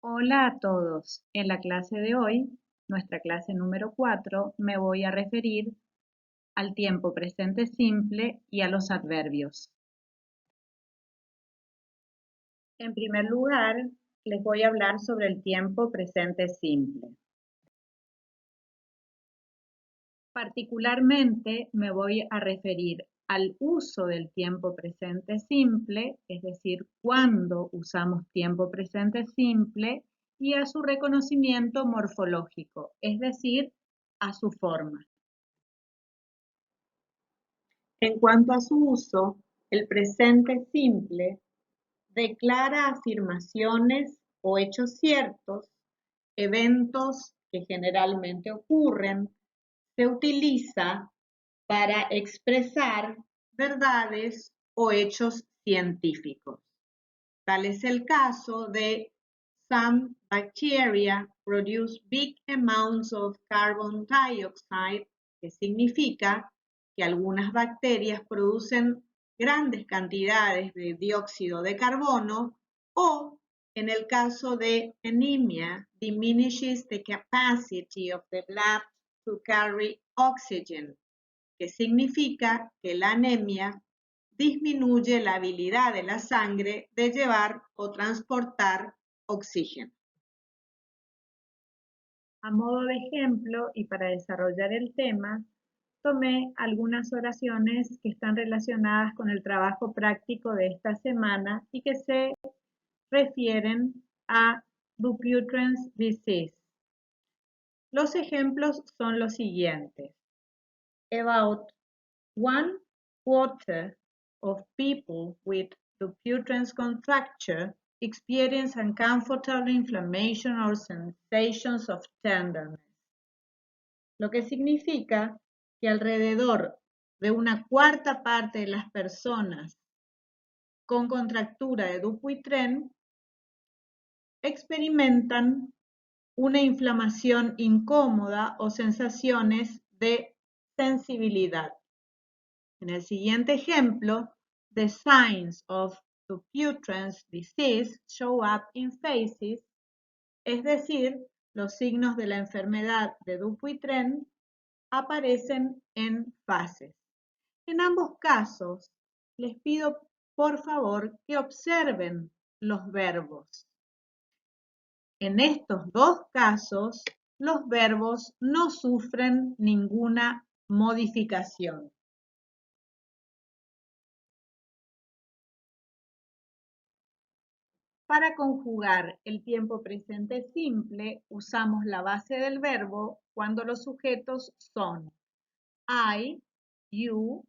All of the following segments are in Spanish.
Hola a todos. En la clase de hoy, nuestra clase número 4, me voy a referir al tiempo presente simple y a los adverbios. En primer lugar, les voy a hablar sobre el tiempo presente simple. Particularmente me voy a referir al uso del tiempo presente simple, es decir, cuándo usamos tiempo presente simple, y a su reconocimiento morfológico, es decir, a su forma. En cuanto a su uso, el presente simple declara afirmaciones o hechos ciertos, eventos que generalmente ocurren, se utiliza para expresar verdades o hechos científicos. Tal es el caso de some bacteria produce big amounts of carbon dioxide, que significa que algunas bacterias producen grandes cantidades de dióxido de carbono, o en el caso de anemia, diminishes the capacity of the blood to carry oxygen, que significa que la anemia disminuye la habilidad de la sangre de llevar o transportar oxígeno. A modo de ejemplo y para desarrollar el tema, tomé algunas oraciones que están relacionadas con el trabajo práctico de esta semana y que se refieren a Dupuytren's disease. Los ejemplos son los siguientes. About 1/4 of people with Dupuytren's contracture experience uncomfortable inflammation or sensations of tenderness. Lo que significa que alrededor de una cuarta parte de las personas con contractura de Dupuytren experimentan una inflamación incómoda o sensaciones de sensibilidad. En el siguiente ejemplo, the signs of Dupuytren's disease show up in phases, es decir, los signos de la enfermedad de Dupuytren aparecen en fases. En ambos casos, les pido por favor que observen los verbos. En estos dos casos, los verbos no sufren ninguna modificación. Para conjugar el tiempo presente simple, usamos la base del verbo cuando los sujetos son I, you,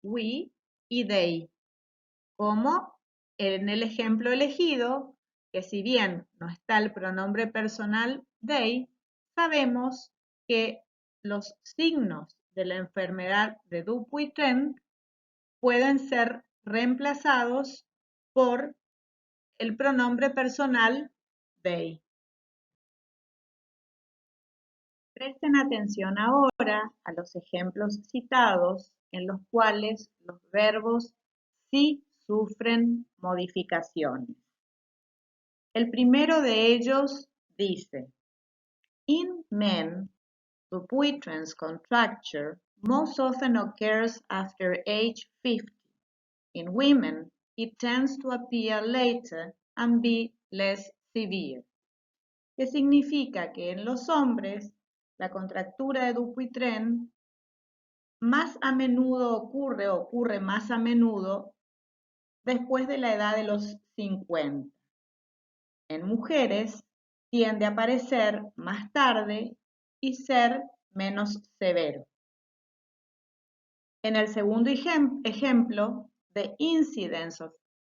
we y they, como en el ejemplo elegido, que si bien no está el pronombre personal they, sabemos que los signos de la enfermedad de Dupuytren pueden ser reemplazados por el pronombre personal they. Presten atención ahora a los ejemplos citados en los cuales los verbos sí sufren modificaciones. El primero de ellos dice, in men, Dupuytren's contracture most often occurs after age 50. In women, it tends to appear later and be less severe. Que significa que en los hombres la contractura de Dupuytren más a menudo ocurre más a menudo después de la edad de los 50. En mujeres tiende a aparecer más tarde y ser menos severo. En el segundo ejemplo, the incidence of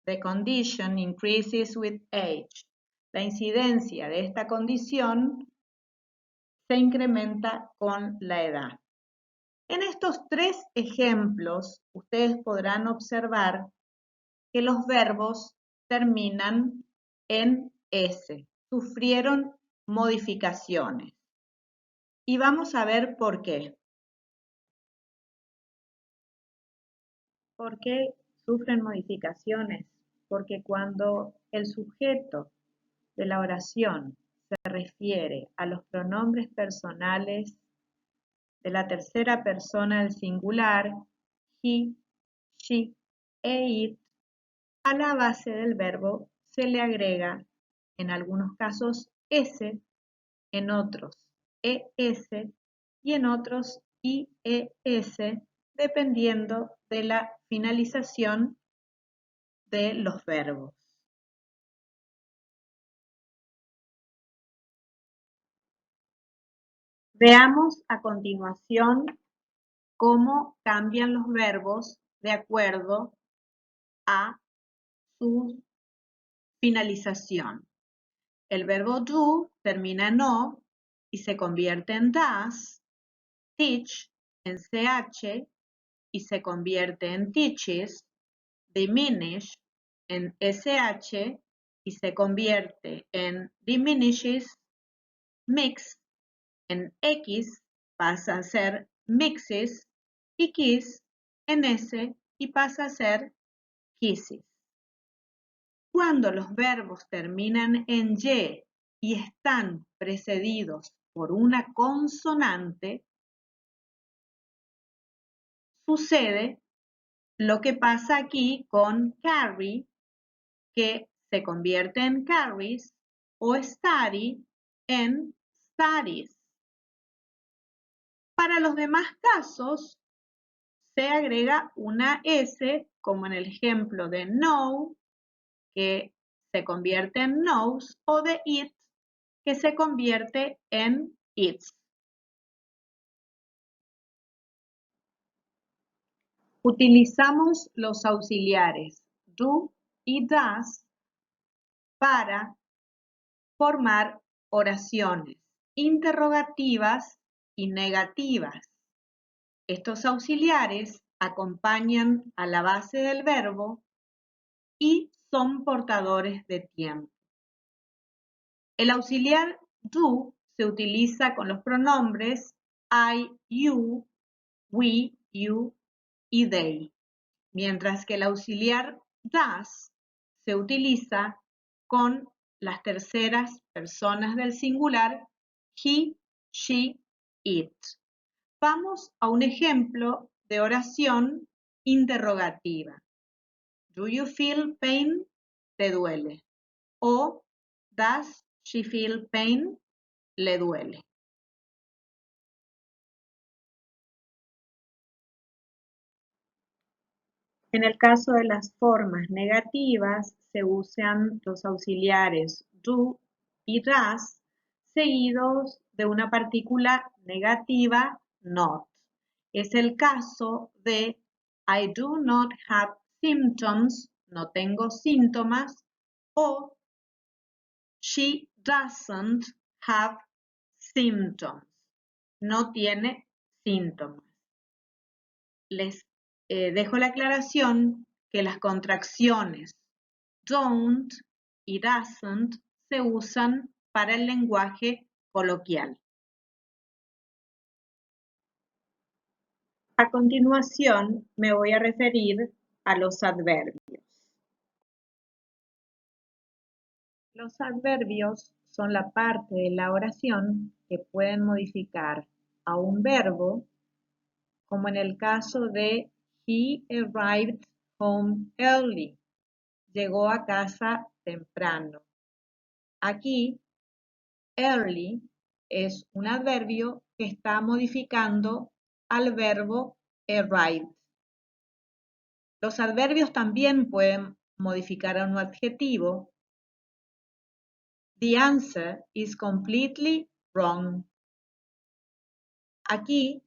the condition increases with age. La incidencia de esta condición se incrementa con la edad. En estos tres ejemplos, ustedes podrán observar que los verbos terminan en S, sufrieron modificaciones. Y vamos a ver por qué. ¿Por qué sufren modificaciones? Porque cuando el sujeto de la oración se refiere a los pronombres personales de la tercera persona del singular, he, she e it, a la base del verbo se le agrega, en algunos casos, s, en otros, es y en otros, ies, dependiendo de la finalización de los verbos. Veamos a continuación cómo cambian los verbos de acuerdo a su finalización. El verbo do termina en o y se convierte en does, teach en ch y se convierte en teaches, diminish en sh y se convierte en diminishes, mix en x pasa a ser mixes y kiss en s y pasa a ser kisses. Cuando los verbos terminan en y están precedidos por una consonante, sucede lo que pasa aquí con carry, que se convierte en carries, o study en studies. Para los demás casos, se agrega una S, como en el ejemplo de know, que se convierte en knows, o de eat, que se convierte en eats. Utilizamos los auxiliares do y does para formar oraciones interrogativas y negativas. Estos auxiliares acompañan a la base del verbo y son portadores de tiempo. El auxiliar do se utiliza con los pronombres I, you, we, you y they, mientras que el auxiliar does se utiliza con las terceras personas del singular he, she, it. Vamos a un ejemplo de oración interrogativa. Do you feel pain? ¿Te duele? O does she feel pain? ¿Le duele? En el caso de las formas negativas, se usan los auxiliares do y does seguidos de una partícula negativa not. Es el caso de I do not have symptoms, no tengo síntomas, o she doesn't have symptoms, no tiene síntomas. Les dejo la aclaración que las contracciones don't y doesn't se usan para el lenguaje coloquial. A continuación me voy a referir a los adverbios. Los adverbios son la parte de la oración que pueden modificar a un verbo, como en el caso de He arrived home early. Llegó a casa temprano. Aquí, early es un adverbio que está modificando al verbo arrived. Los adverbios también pueden modificar a un adjetivo. The answer is completely wrong. Aquí,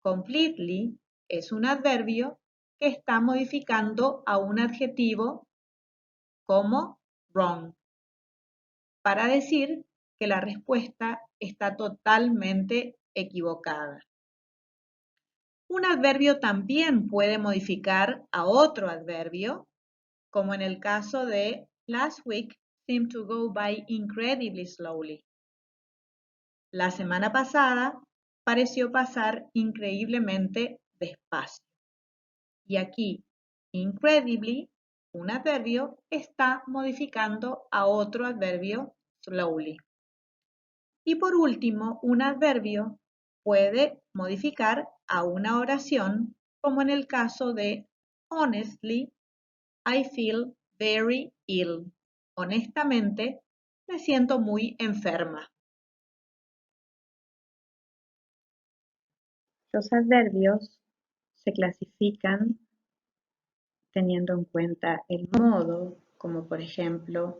completely es un adverbio que está modificando a un adjetivo como wrong, para decir que la respuesta está totalmente equivocada. Un adverbio también puede modificar a otro adverbio, como en el caso de last week seemed to go by incredibly slowly. La semana pasada pareció pasar increíblemente despacio. Y aquí, incredibly un adverbio está modificando a otro adverbio slowly. Y por último, un adverbio puede modificar a una oración, como en el caso de honestly, I feel very ill. Honestamente, me siento muy enferma. Los adverbios se clasifican teniendo en cuenta el modo, como por ejemplo,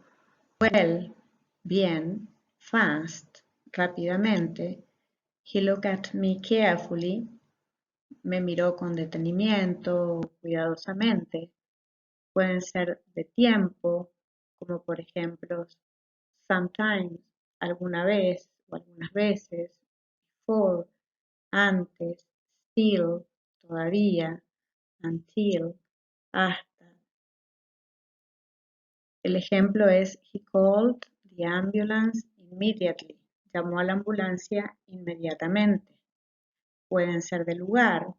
well, bien, fast, rápidamente, he looked at me carefully, me miró con detenimiento, cuidadosamente. Pueden ser de tiempo, como por ejemplo, sometimes, alguna vez o algunas veces, before, antes, still, todavía, until, hasta. El ejemplo es he called the ambulance immediately. Llamó a la ambulancia inmediatamente. Pueden ser de lugar,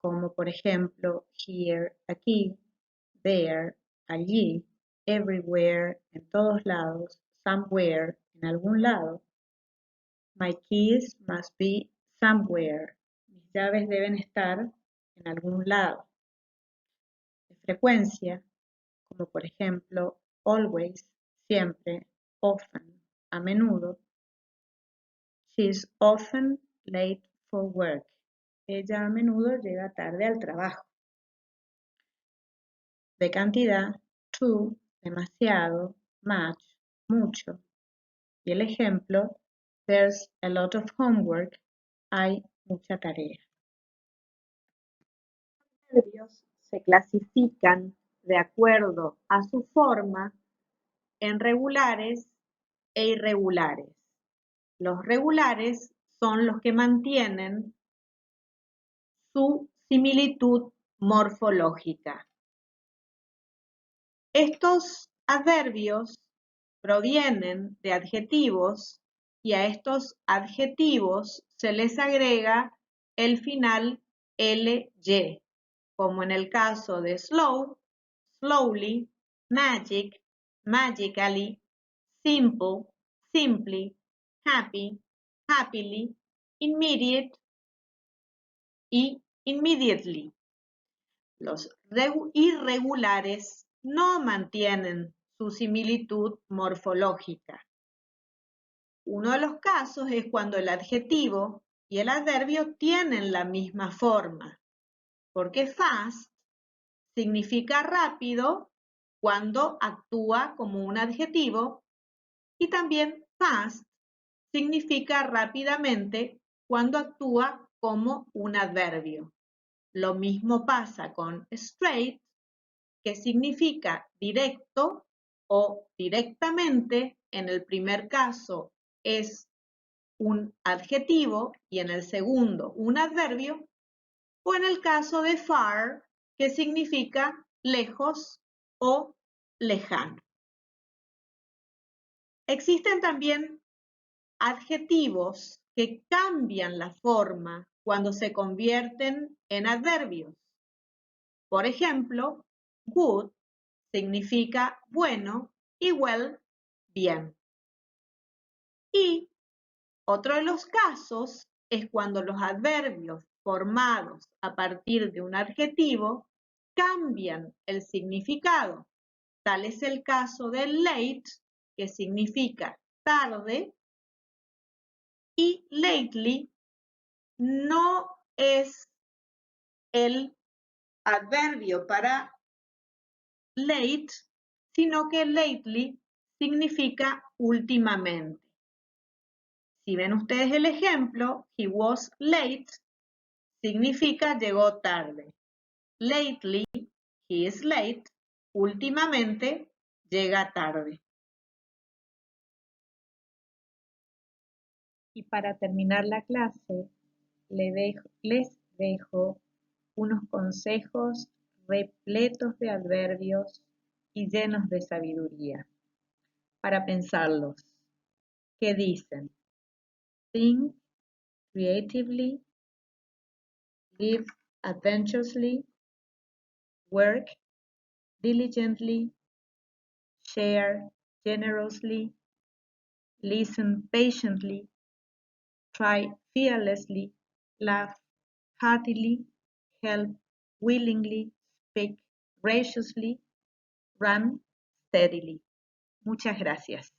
como por ejemplo here, aquí, there, allí, everywhere, en todos lados, somewhere, en algún lado. My keys must be somewhere. Mis llaves deben estar en algún lado. De frecuencia, como por ejemplo always, siempre, often, a menudo. She is often late for work. Ella a menudo llega tarde al trabajo. De cantidad, too, demasiado, much, mucho. Y el ejemplo, there's a lot of homework, hay mucha tarea. Los adverbios se clasifican de acuerdo a su forma en regulares e irregulares. Los regulares son los que mantienen su similitud morfológica. Estos adverbios provienen de adjetivos y a estos adjetivos se les agrega el final ly, como en el caso de slow, slowly, magic, magically, simple, simply, happy, happily, immediate y immediately. Los irregulares no mantienen su similitud morfológica. Uno de los casos es cuando el adjetivo y el adverbio tienen la misma forma, porque fast significa rápido cuando actúa como un adjetivo y también fast significa rápidamente cuando actúa como un adverbio. Lo mismo pasa con straight, que significa directo o directamente. En el primer caso es un adjetivo y en el segundo un adverbio, o en el caso de far, que significa lejos o lejano. Existen también adjetivos que cambian la forma cuando se convierten en adverbios. Por ejemplo, good significa bueno y well, bien. Y otro de los casos es cuando los adverbios formados a partir de un adjetivo cambian el significado. Tal es el caso de late, que significa tarde, y lately no es el adverbio para late, sino que lately significa últimamente. Si ven ustedes el ejemplo, he was late, significa llegó tarde. Lately, he is late, últimamente llega tarde. Y para terminar la clase, les dejo unos consejos repletos de adverbios y llenos de sabiduría para pensarlos. ¿Qué dicen? Think creatively, live adventurously, work diligently, share generously, listen patiently, try fearlessly, laugh heartily, help willingly, speak graciously, run steadily. Muchas gracias.